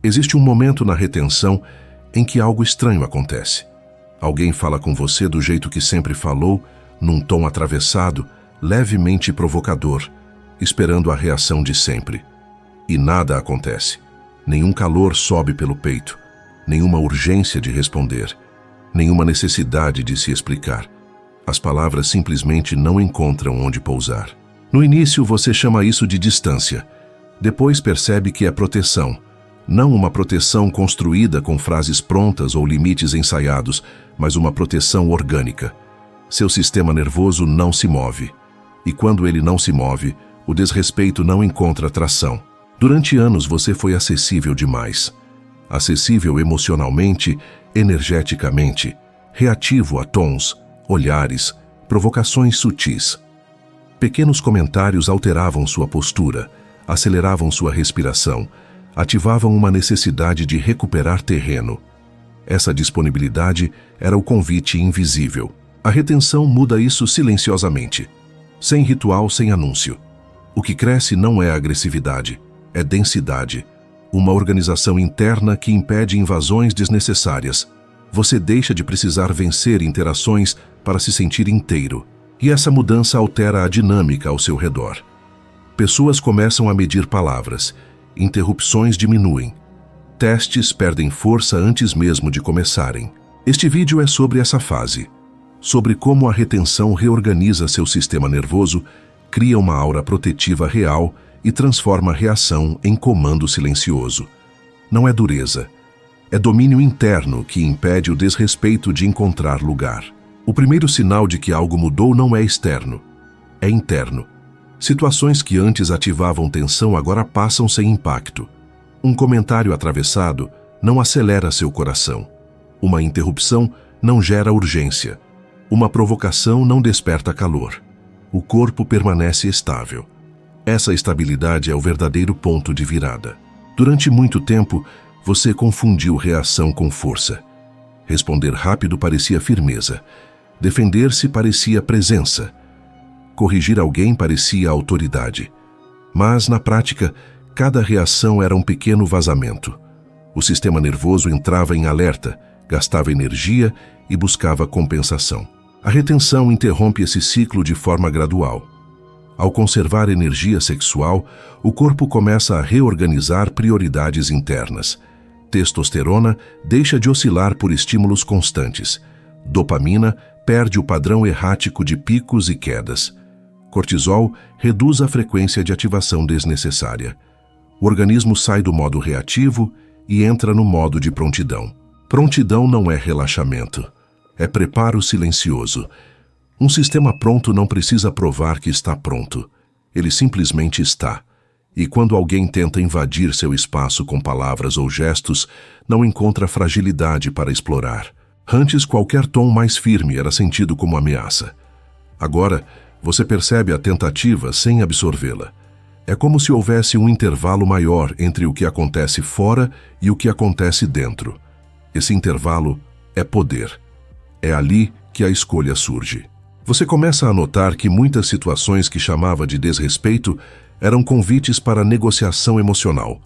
Existe um momento na retenção em que algo estranho acontece. Alguém fala com você do jeito que sempre falou, num tom atravessado, levemente provocador, esperando a reação de sempre. E nada acontece. Nenhum calor sobe pelo peito, nenhuma urgência de responder, nenhuma necessidade de se explicar. As palavras simplesmente não encontram onde pousar. No início você chama isso de distância. Depois percebe que é proteção. Não uma proteção construída com frases prontas ou limites ensaiados, mas uma proteção orgânica. Seu sistema nervoso não se move. E quando ele não se move, o desrespeito não encontra tração. Durante anos você foi acessível demais. Acessível emocionalmente, energeticamente, reativo a tons, olhares, provocações sutis. Pequenos comentários alteravam sua postura, aceleravam sua respiração, ativavam uma necessidade de recuperar terreno. Essa disponibilidade era o convite invisível. A retenção muda isso silenciosamente, sem ritual, sem anúncio. O que cresce não é agressividade, é densidade, uma organização interna que impede invasões desnecessárias. Você deixa de precisar vencer interações para se sentir inteiro. E essa mudança altera a dinâmica ao seu redor. Pessoas começam a medir palavras, interrupções diminuem, testes perdem força antes mesmo de começarem. Este vídeo é sobre essa fase, sobre como a retenção reorganiza seu sistema nervoso, cria uma aura protetiva real e transforma a reação em comando silencioso. Não é dureza, é domínio interno que impede o desrespeito de encontrar lugar. O primeiro sinal de que algo mudou não é externo, é interno. Situações que antes ativavam tensão agora passam sem impacto. Um comentário atravessado não acelera seu coração. Uma interrupção não gera urgência. Uma provocação não desperta calor. O corpo permanece estável. Essa estabilidade é o verdadeiro ponto de virada. Durante muito tempo, você confundiu reação com força. Responder rápido parecia firmeza. Defender-se parecia presença. Corrigir alguém parecia autoridade. Mas, na prática, cada reação era um pequeno vazamento. O sistema nervoso entrava em alerta, gastava energia e buscava compensação. A retenção interrompe esse ciclo de forma gradual. Ao conservar energia sexual, o corpo começa a reorganizar prioridades internas. Testosterona deixa de oscilar por estímulos constantes. Dopamina perde o padrão errático de picos e quedas. Cortisol reduz a frequência de ativação desnecessária. O organismo sai do modo reativo e entra no modo de prontidão. Prontidão não é relaxamento, é preparo silencioso. Um sistema pronto não precisa provar que está pronto. Ele simplesmente está. E quando alguém tenta invadir seu espaço com palavras ou gestos, não encontra fragilidade para explorar. Antes, qualquer tom mais firme era sentido como ameaça. Agora, você percebe a tentativa sem absorvê-la. É como se houvesse um intervalo maior entre o que acontece fora e o que acontece dentro. Esse intervalo é poder. É ali que a escolha surge. Você começa a notar que muitas situações que chamava de desrespeito eram convites para negociação emocional.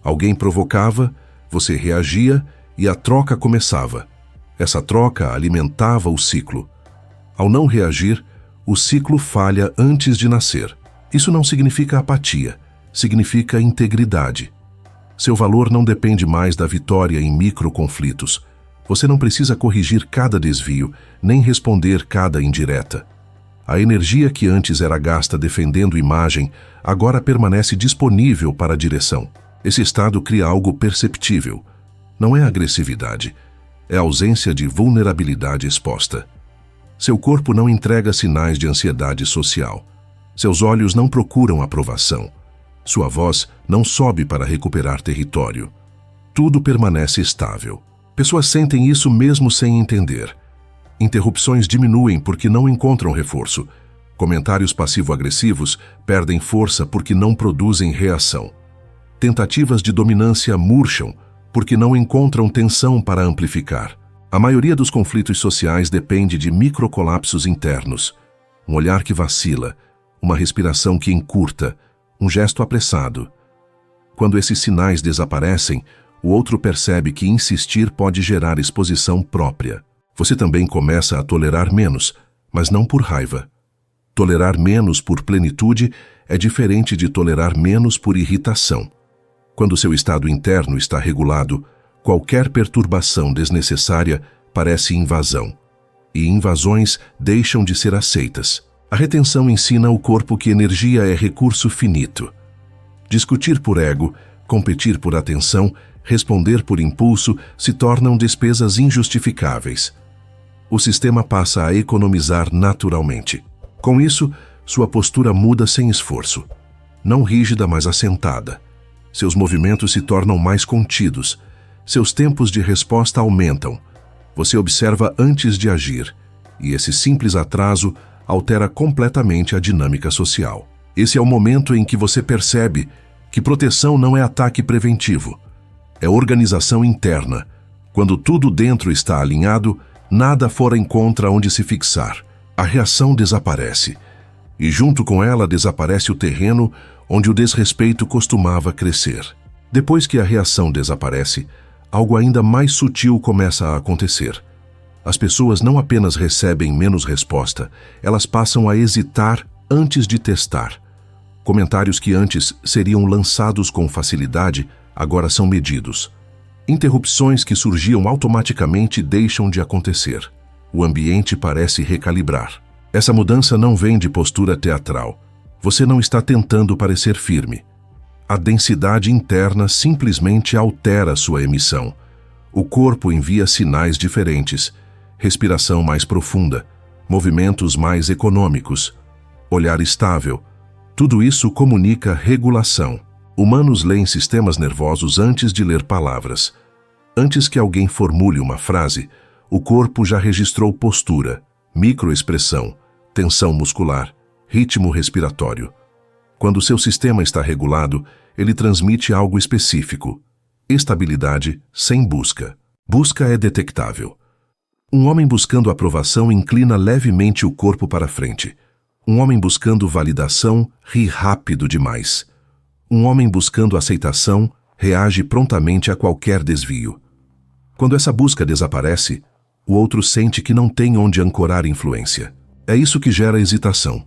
Alguém provocava, você reagia e a troca começava. Essa troca alimentava o ciclo. Ao não reagir, o ciclo falha antes de nascer. Isso não significa apatia, significa integridade. Seu valor não depende mais da vitória em microconflitos. Você não precisa corrigir cada desvio, nem responder cada indireta. A energia que antes era gasta defendendo imagem, agora permanece disponível para a direção. Esse estado cria algo perceptível. Não é agressividade, é ausência de vulnerabilidade exposta. Seu corpo não entrega sinais de ansiedade social. Seus olhos não procuram aprovação. Sua voz não sobe para recuperar território. Tudo permanece estável. Pessoas sentem isso mesmo sem entender. Interrupções diminuem porque não encontram reforço. Comentários passivo-agressivos perdem força porque não produzem reação. Tentativas de dominância murcham porque não encontram tensão para amplificar. A maioria dos conflitos sociais depende de microcolapsos internos. Um olhar que vacila, uma respiração que encurta, um gesto apressado. Quando esses sinais desaparecem, O outro percebe que insistir pode gerar exposição própria. Você também começa a tolerar menos, mas não por raiva. Tolerar menos por plenitude é diferente de tolerar menos por irritação. Quando seu estado interno está regulado, qualquer perturbação desnecessária parece invasão, e invasões deixam de ser aceitas. A retenção ensina o corpo que energia é recurso finito. Discutir por ego, competir por atenção, responder por impulso se tornam despesas injustificáveis. O sistema passa a economizar naturalmente. Com isso, sua postura muda sem esforço. Não rígida, mas assentada. Seus movimentos se tornam mais contidos. Seus tempos de resposta aumentam. Você observa antes de agir, e esse simples atraso altera completamente a dinâmica social. Esse é o momento em que você percebe que proteção não é ataque preventivo. É organização interna. Quando tudo dentro está alinhado, nada fora encontra onde se fixar. A reação desaparece. E junto com ela desaparece o terreno onde o desrespeito costumava crescer. Depois que a reação desaparece, algo ainda mais sutil começa a acontecer. As pessoas não apenas recebem menos resposta, elas passam a hesitar antes de testar. Comentários que antes seriam lançados com facilidade, agora são medidos. Interrupções que surgiam automaticamente deixam de acontecer. O ambiente parece recalibrar. Essa mudança não vem de postura teatral. Você não está tentando parecer firme. A densidade interna simplesmente altera sua emissão. O corpo envia sinais diferentes. Respiração mais profunda, movimentos mais econômicos, olhar estável. Tudo isso comunica regulação. Humanos leem sistemas nervosos antes de ler palavras. Antes que alguém formule uma frase, o corpo já registrou postura, microexpressão, tensão muscular, ritmo respiratório. Quando seu sistema está regulado, ele transmite algo específico. Estabilidade sem busca. Busca é detectável. Um homem buscando aprovação inclina levemente o corpo para frente. Um homem buscando validação ri rápido demais. Um homem buscando aceitação reage prontamente a qualquer desvio. Quando essa busca desaparece, o outro sente que não tem onde ancorar influência. É isso que gera hesitação.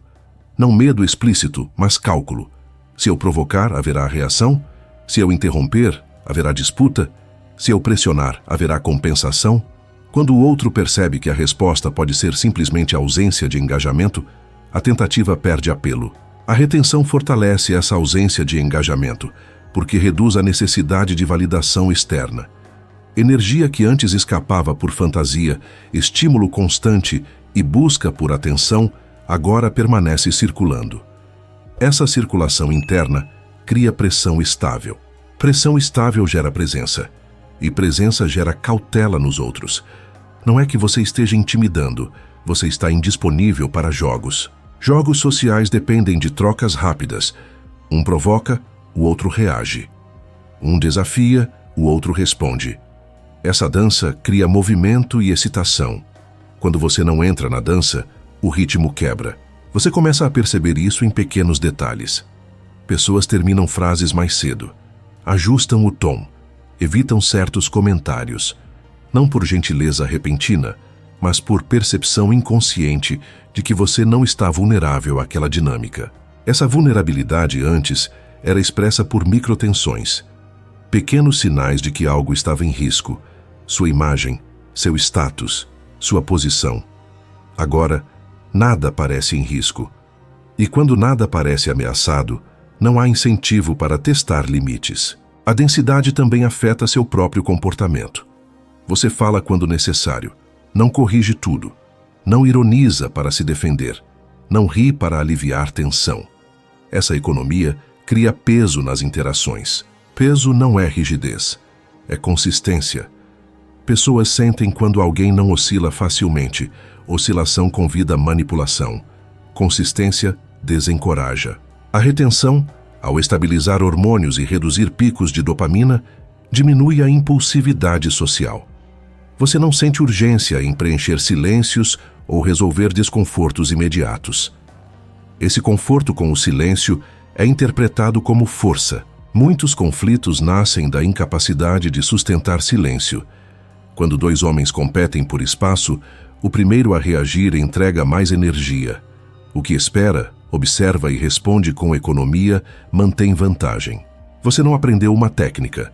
Não medo explícito, mas cálculo. Se eu provocar, haverá reação. Se eu interromper, haverá disputa. Se eu pressionar, haverá compensação. Quando o outro percebe que a resposta pode ser simplesmente ausência de engajamento, a tentativa perde apelo. A retenção fortalece essa ausência de engajamento, porque reduz a necessidade de validação externa. Energia que antes escapava por fantasia, estímulo constante e busca por atenção, agora permanece circulando. Essa circulação interna cria pressão estável. Pressão estável gera presença, e presença gera cautela nos outros. Não é que você esteja intimidando, você está indisponível para jogos. Jogos sociais dependem de trocas rápidas. Um provoca, o outro reage. Um desafia, o outro responde. Essa dança cria movimento e excitação. Quando você não entra na dança, o ritmo quebra. Você começa a perceber isso em pequenos detalhes. Pessoas terminam frases mais cedo, ajustam o tom, evitam certos comentários, não por gentileza repentina, mas por percepção inconsciente de que você não está vulnerável àquela dinâmica. Essa vulnerabilidade antes era expressa por microtensões, pequenos sinais de que algo estava em risco, sua imagem, seu status, sua posição. Agora, nada parece em risco. E quando nada parece ameaçado, não há incentivo para testar limites. A densidade também afeta seu próprio comportamento. Você fala quando necessário, não corrige tudo, não ironiza para se defender, não ri para aliviar tensão. Essa economia cria peso nas interações. Peso não é rigidez, é consistência. Pessoas sentem quando alguém não oscila facilmente. Oscilação convida manipulação. Consistência desencoraja. A retenção, ao estabilizar hormônios e reduzir picos de dopamina, diminui a impulsividade social. Você não sente urgência em preencher silêncios ou resolver desconfortos imediatos. Esse conforto com o silêncio é interpretado como força, Muitos conflitos nascem da incapacidade de sustentar silêncio. Quando dois homens competem por espaço, o primeiro a reagir entrega mais energia. O que espera, observa e responde com economia, mantém vantagem. Você não aprendeu uma técnica.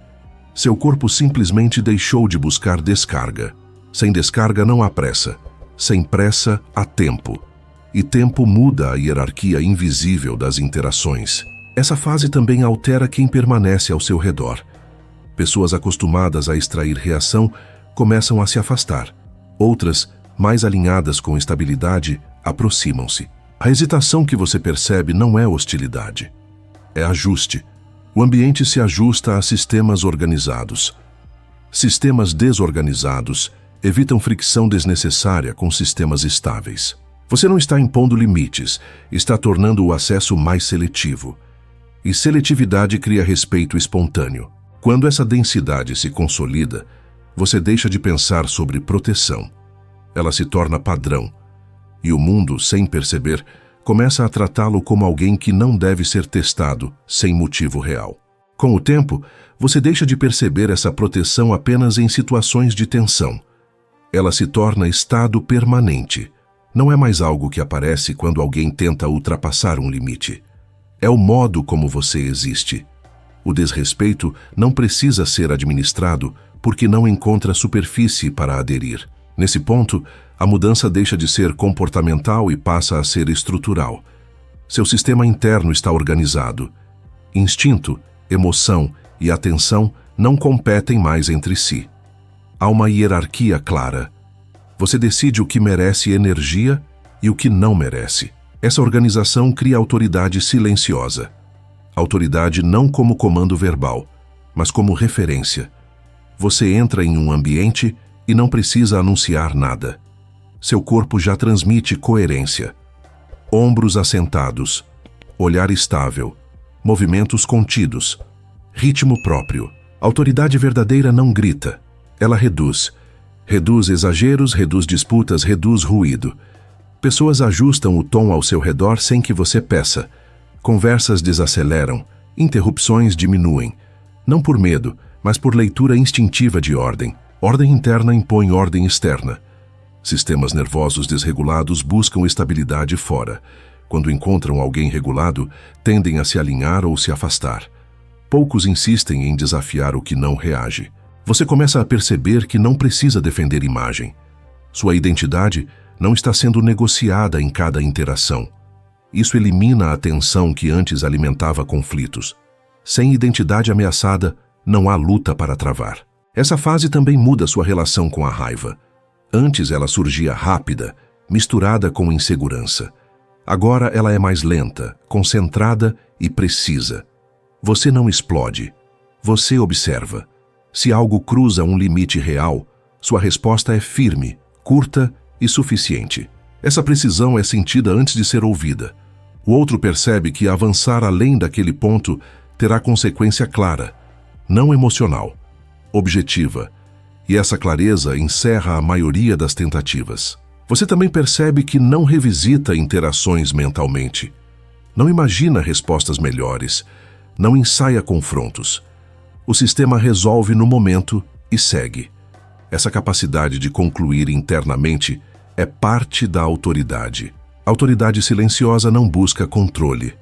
Seu corpo simplesmente deixou de buscar descarga. Sem descarga não há pressa. Sem pressa, há tempo. E tempo muda a hierarquia invisível das interações. Essa fase também altera quem permanece ao seu redor. Pessoas acostumadas a extrair reação começam a se afastar. Outras, mais alinhadas com estabilidade, aproximam-se. A hesitação que você percebe não é hostilidade. É ajuste. O ambiente se ajusta a sistemas organizados. Sistemas desorganizados evitam fricção desnecessária com sistemas estáveis. Você não está impondo limites, está tornando o acesso mais seletivo. E seletividade cria respeito espontâneo. Quando essa densidade se consolida, você deixa de pensar sobre proteção. Ela se torna padrão. E o mundo, sem perceber, começa a tratá-lo como alguém que não deve ser testado sem motivo real. Com o tempo, você deixa de perceber essa proteção apenas em situações de tensão. Ela se torna estado permanente. Não é mais algo que aparece quando alguém tenta ultrapassar um limite. É o modo como você existe. O desrespeito não precisa ser administrado porque não encontra superfície para aderir. Nesse ponto, a mudança deixa de ser comportamental e passa a ser estrutural. Seu sistema interno está organizado. Instinto, emoção e atenção não competem mais entre si. Há uma hierarquia clara. Você decide o que merece energia e o que não merece. Essa organização cria autoridade silenciosa. Autoridade não como comando verbal, mas como referência. Você entra em um ambiente e não precisa anunciar nada. Seu corpo já transmite coerência. Ombros assentados, olhar estável, movimentos contidos, ritmo próprio. Autoridade verdadeira não grita, ela reduz. Reduz exageros, reduz disputas, reduz ruído. Pessoas ajustam o tom ao seu redor sem que você peça. Conversas desaceleram, interrupções diminuem. Não por medo, mas por leitura instintiva de ordem. Ordem interna impõe ordem externa. Sistemas nervosos desregulados buscam estabilidade fora. Quando encontram alguém regulado, tendem a se alinhar ou se afastar. Poucos insistem em desafiar o que não reage. Você começa a perceber que não precisa defender imagem. Sua identidade não está sendo negociada em cada interação. Isso elimina a tensão que antes alimentava conflitos. Sem identidade ameaçada, não há luta para travar. Essa fase também muda sua relação com a raiva. Antes ela surgia rápida, misturada com insegurança. Agora ela é mais lenta, concentrada e precisa. Você não explode. Você observa. Se algo cruza um limite real, sua resposta é firme, curta e suficiente. Essa precisão é sentida antes de ser ouvida. O outro percebe que avançar além daquele ponto terá consequência clara, não emocional, objetiva. E essa clareza encerra a maioria das tentativas. Você também percebe que não revisita interações mentalmente. Não imagina respostas melhores. Não ensaia confrontos. O sistema resolve no momento e segue. Essa capacidade de concluir internamente é parte da autoridade. A autoridade silenciosa não busca controle.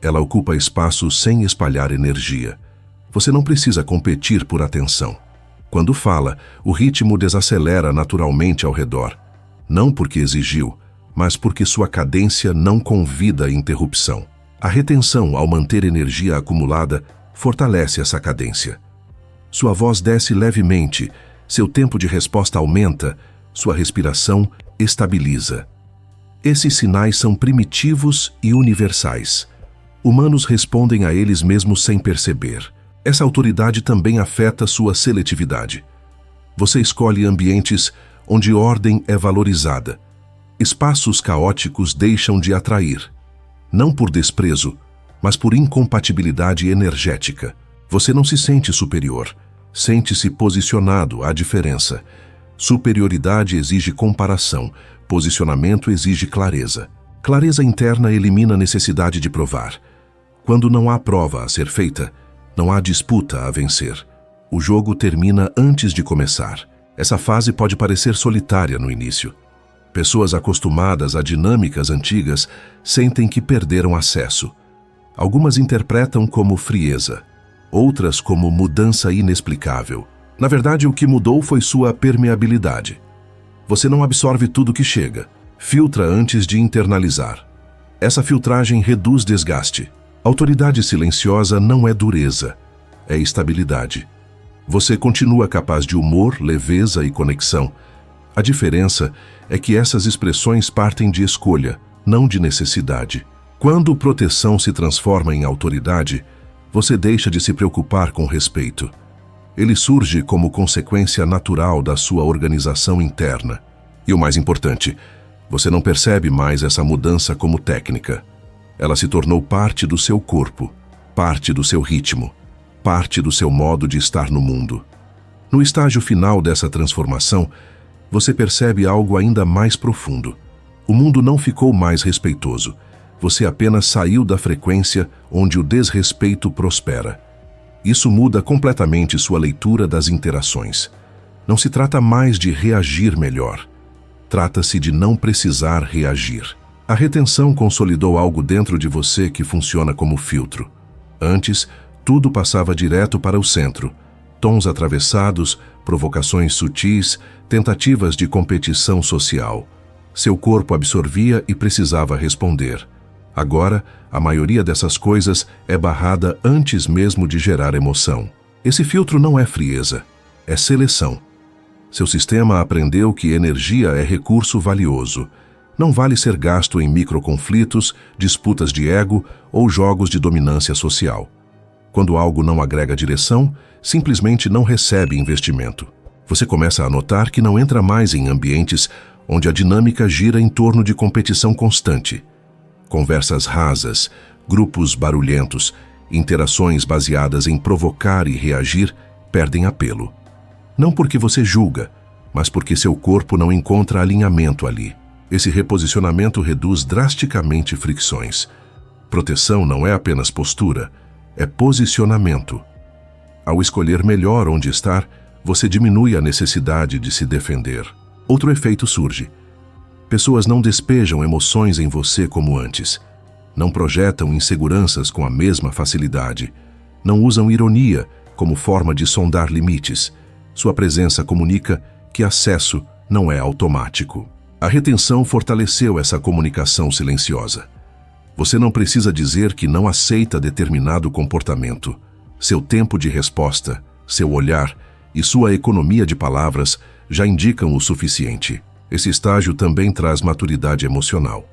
Ela ocupa espaço sem espalhar energia. Você não precisa competir por atenção. Quando fala, o ritmo desacelera naturalmente ao redor. Não porque exigiu, mas porque sua cadência não convida a interrupção. A retenção, ao manter energia acumulada, fortalece essa cadência. Sua voz desce levemente, seu tempo de resposta aumenta, sua respiração estabiliza. Esses sinais são primitivos e universais. Humanos respondem a eles mesmo sem perceber. Essa autoridade também afeta sua seletividade. Você escolhe ambientes onde ordem é valorizada. Espaços caóticos deixam de atrair. Não por desprezo, mas por incompatibilidade energética. Você não se sente superior. Sente-se posicionado à diferença. Superioridade exige comparação. Posicionamento exige clareza. Clareza interna elimina a necessidade de provar. Quando não há prova a ser feita, Não há disputa a vencer. O jogo termina antes de começar. Essa fase pode parecer solitária no início. Pessoas acostumadas a dinâmicas antigas sentem que perderam acesso. Algumas interpretam como frieza, outras como mudança inexplicável. Na verdade, o que mudou foi sua permeabilidade. Você não absorve tudo que chega, filtra antes de internalizar. Essa filtragem reduz desgaste. Autoridade silenciosa não é dureza, é estabilidade. Você continua capaz de humor, leveza e conexão. A diferença é que essas expressões partem de escolha, não de necessidade. Quando proteção se transforma em autoridade, você deixa de se preocupar com respeito. Ele surge como consequência natural da sua organização interna. E o mais importante, você não percebe mais essa mudança como técnica. Ela se tornou parte do seu corpo, parte do seu ritmo, parte do seu modo de estar no mundo. No estágio final dessa transformação, você percebe algo ainda mais profundo. O mundo não ficou mais respeitoso. Você apenas saiu da frequência onde o desrespeito prospera. Isso muda completamente sua leitura das interações. Não se trata mais de reagir melhor. Trata-se de não precisar reagir. A retenção consolidou algo dentro de você que funciona como filtro. Antes, tudo passava direto para o centro. Tons atravessados, provocações sutis, tentativas de competição social. Seu corpo absorvia e precisava responder. Agora, a maioria dessas coisas é barrada antes mesmo de gerar emoção. Esse filtro não é frieza, é seleção. Seu sistema aprendeu que energia é recurso valioso. Não vale ser gasto em microconflitos, disputas de ego ou jogos de dominância social. Quando algo não agrega direção, simplesmente não recebe investimento. Você começa a notar que não entra mais em ambientes onde a dinâmica gira em torno de competição constante. Conversas rasas, grupos barulhentos, interações baseadas em provocar e reagir perdem apelo. Não porque você julga, mas porque seu corpo não encontra alinhamento ali. Esse reposicionamento reduz drasticamente fricções. Proteção não é apenas postura, é posicionamento. Ao escolher melhor onde estar, você diminui a necessidade de se defender. Outro efeito surge. Pessoas não despejam emoções em você como antes. Não projetam inseguranças com a mesma facilidade. Não usam ironia como forma de sondar limites. Sua presença comunica que acesso não é automático. A retenção fortaleceu essa comunicação silenciosa. Você não precisa dizer que não aceita determinado comportamento. Seu tempo de resposta, seu olhar e sua economia de palavras já indicam o suficiente. Esse estágio também traz maturidade emocional.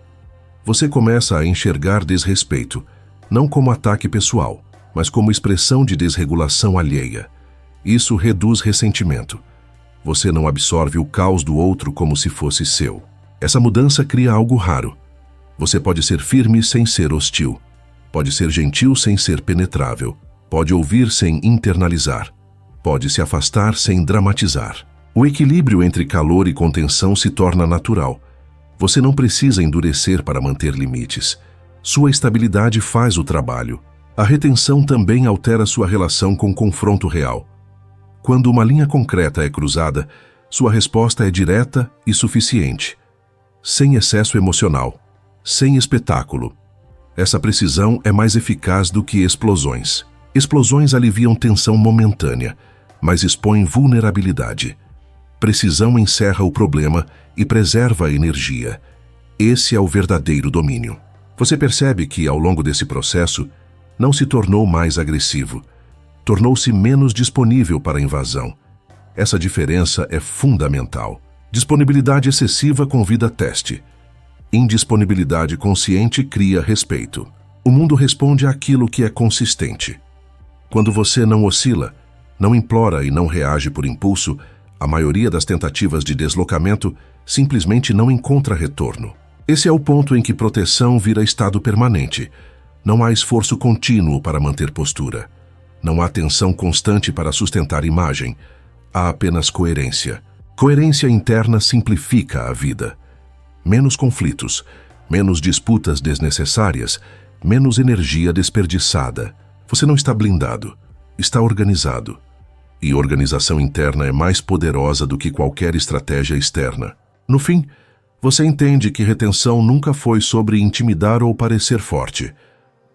Você começa a enxergar desrespeito, não como ataque pessoal, mas como expressão de desregulação alheia. Isso reduz ressentimento. Você não absorve o caos do outro como se fosse seu. Essa mudança cria algo raro. Você pode ser firme sem ser hostil. Pode ser gentil sem ser penetrável. Pode ouvir sem internalizar. Pode se afastar sem dramatizar. O equilíbrio entre calor e contenção se torna natural. Você não precisa endurecer para manter limites. Sua estabilidade faz o trabalho. A retenção também altera sua relação com o confronto real. Quando uma linha concreta é cruzada, sua resposta é direta e suficiente. Sem excesso emocional, sem espetáculo. Essa precisão é mais eficaz do que explosões. Explosões aliviam tensão momentânea, mas expõem vulnerabilidade. Precisão encerra o problema e preserva a energia. Esse é o verdadeiro domínio. Você percebe que, ao longo desse processo, não se tornou mais agressivo. Tornou-se menos disponível para a invasão. Essa diferença é fundamental. Disponibilidade excessiva convida a teste. Indisponibilidade consciente cria respeito. O mundo responde àquilo que é consistente. Quando você não oscila, não implora e não reage por impulso, a maioria das tentativas de deslocamento simplesmente não encontra retorno. Esse é o ponto em que proteção vira estado permanente. Não há esforço contínuo para manter postura. Não há tensão constante para sustentar imagem. Há apenas coerência. Coerência interna simplifica a vida. Menos conflitos, menos disputas desnecessárias, menos energia desperdiçada. Você não está blindado. está organizado. E organização interna é mais poderosa do que qualquer estratégia externa. No fim, você entende que retenção nunca foi sobre intimidar ou parecer forte.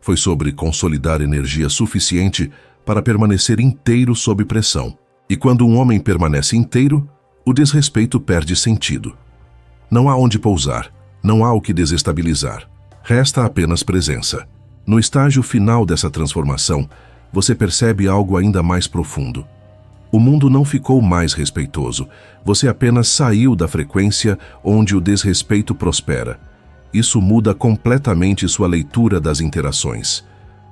Foi sobre consolidar energia suficiente para permanecer inteiro sob pressão. E quando um homem permanece inteiro, o desrespeito perde sentido. Não há onde pousar, não há o que desestabilizar. Resta apenas presença. No estágio final dessa transformação, você percebe algo ainda mais profundo. O mundo não ficou mais respeitoso, você apenas saiu da frequência onde o desrespeito prospera. Isso muda completamente sua leitura das interações.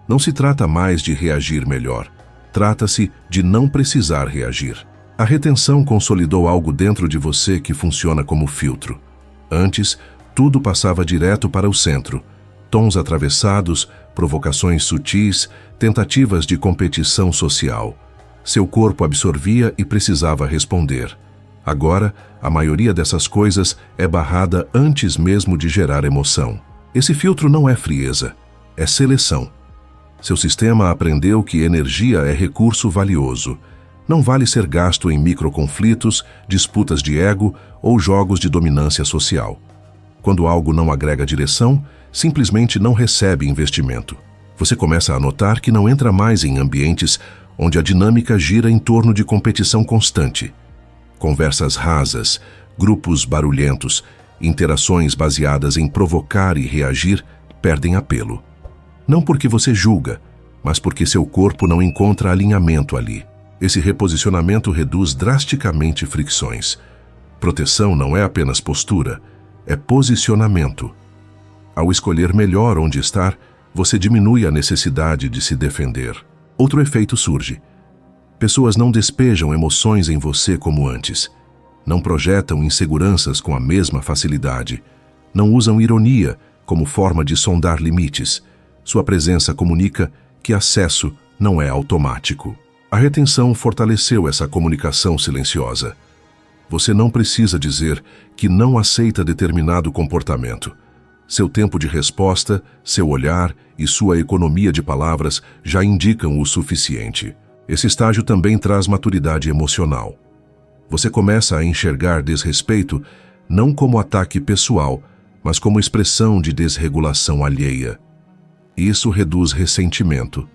Não se trata mais de reagir melhor, trata-se de não precisar reagir. A retenção consolidou algo dentro de você que funciona como filtro. Antes, tudo passava direto para o centro. Tons atravessados, provocações sutis, tentativas de competição social. Seu corpo absorvia e precisava responder. Agora, a maioria dessas coisas é barrada antes mesmo de gerar emoção. Esse filtro não é frieza, é seleção. Seu sistema aprendeu que energia é recurso valioso. Não vale ser gasto em microconflitos, disputas de ego ou jogos de dominância social. Quando algo não agrega direção, simplesmente não recebe investimento. Você começa a notar que não entra mais em ambientes onde a dinâmica gira em torno de competição constante. Conversas rasas, grupos barulhentos, interações baseadas em provocar e reagir perdem apelo. Não porque você julga, mas porque seu corpo não encontra alinhamento ali. Esse reposicionamento reduz drasticamente fricções. Proteção não é apenas postura, é posicionamento. Ao escolher melhor onde estar, você diminui a necessidade de se defender. Outro efeito surge. Pessoas não despejam emoções em você como antes. Não projetam inseguranças com a mesma facilidade. Não usam ironia como forma de sondar limites. Sua presença comunica que acesso não é automático. A retenção fortaleceu essa comunicação silenciosa. Você não precisa dizer que não aceita determinado comportamento. Seu tempo de resposta, seu olhar e sua economia de palavras já indicam o suficiente. Esse estágio também traz maturidade emocional. Você começa a enxergar desrespeito não como ataque pessoal, mas como expressão de desregulação alheia. Isso reduz ressentimento.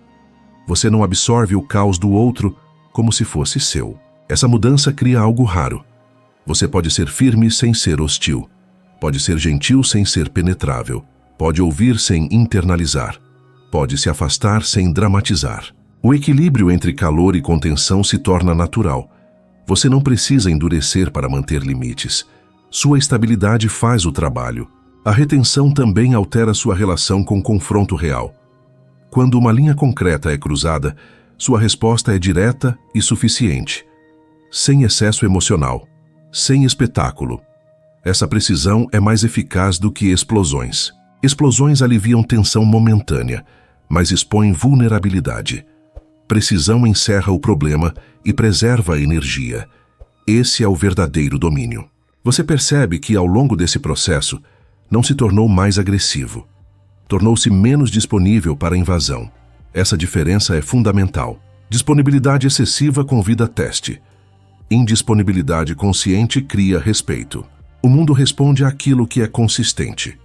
Você não absorve o caos do outro como se fosse seu. Essa mudança cria algo raro. Você pode ser firme sem ser hostil. Pode ser gentil sem ser penetrável. Pode ouvir sem internalizar. Pode se afastar sem dramatizar. O equilíbrio entre calor e contenção se torna natural. Você não precisa endurecer para manter limites. Sua estabilidade faz o trabalho. A retenção também altera sua relação com o confronto real. Quando uma linha concreta é cruzada, sua resposta é direta e suficiente. Sem excesso emocional. Sem espetáculo. Essa precisão é mais eficaz do que explosões. Explosões aliviam tensão momentânea, mas expõem vulnerabilidade. Precisão encerra o problema e preserva a energia. Esse é o verdadeiro domínio. Você percebe que, ao longo desse processo, não se tornou mais agressivo. Tornou-se menos disponível para a invasão. Essa diferença é fundamental. Disponibilidade excessiva convida a teste. Indisponibilidade consciente cria respeito. O mundo responde àquilo que é consistente.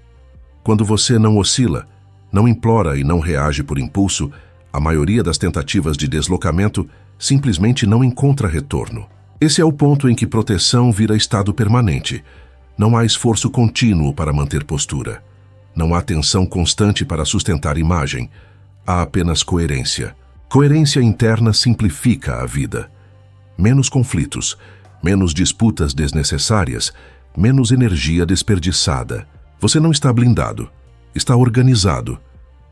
Quando você não oscila, não implora e não reage por impulso, a maioria das tentativas de deslocamento simplesmente não encontra retorno. Esse é o ponto em que proteção vira estado permanente. Não há esforço contínuo para manter postura. Não há tensão constante para sustentar imagem. Há apenas coerência. Coerência interna simplifica a vida. Menos conflitos, menos disputas desnecessárias, menos energia desperdiçada. Você não está blindado, está organizado.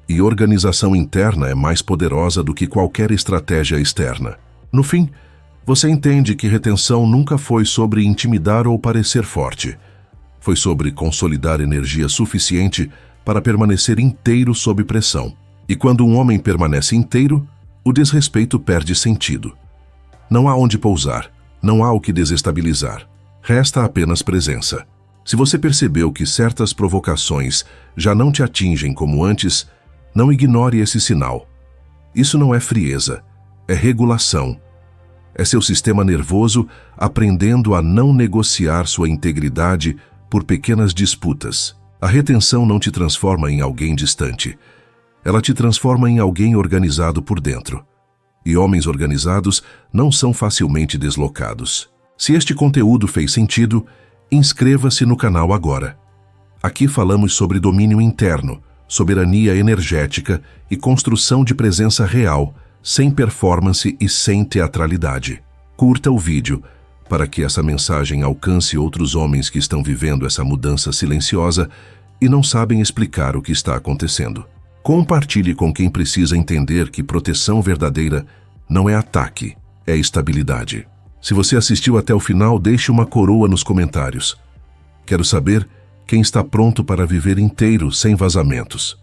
E organização interna é mais poderosa do que qualquer estratégia externa. No fim, você entende que retenção nunca foi sobre intimidar ou parecer forte. Foi sobre consolidar energia suficiente para permanecer inteiro sob pressão. E quando um homem permanece inteiro, o desrespeito perde sentido. Não há onde pousar, não há o que desestabilizar. Resta apenas presença. Se você percebeu que certas provocações já não te atingem como antes, não ignore esse sinal. Isso não é frieza, É regulação. É seu sistema nervoso aprendendo a não negociar sua integridade por pequenas disputas. A retenção não te transforma em alguém distante. Ela te transforma em alguém organizado por dentro. E homens organizados não são facilmente deslocados. Se este conteúdo fez sentido, inscreva-se no canal agora. Aqui falamos sobre domínio interno, soberania energética e construção de presença real, sem performance e sem teatralidade. Curta o vídeo para que essa mensagem alcance outros homens que estão vivendo essa mudança silenciosa e não sabem explicar o que está acontecendo. Compartilhe com quem precisa entender que proteção verdadeira não é ataque, é estabilidade. Se você assistiu até o final, deixe uma coroa nos comentários. Quero saber quem está pronto para viver inteiro sem vazamentos.